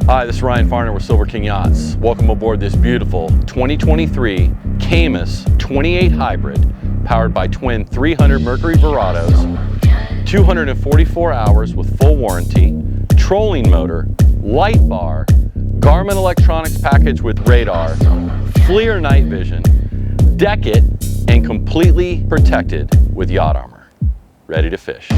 Hi, this is Ryan Farner with Silver King Yachts. Welcome aboard this beautiful 2023 Caymas 28 Hybrid, powered by twin 300 Mercury Verados, 244 hours with full warranty, trolling motor, light bar, Garmin electronics package with radar, FLIR night vision, deck it, and completely protected with yacht armor. Ready to fish.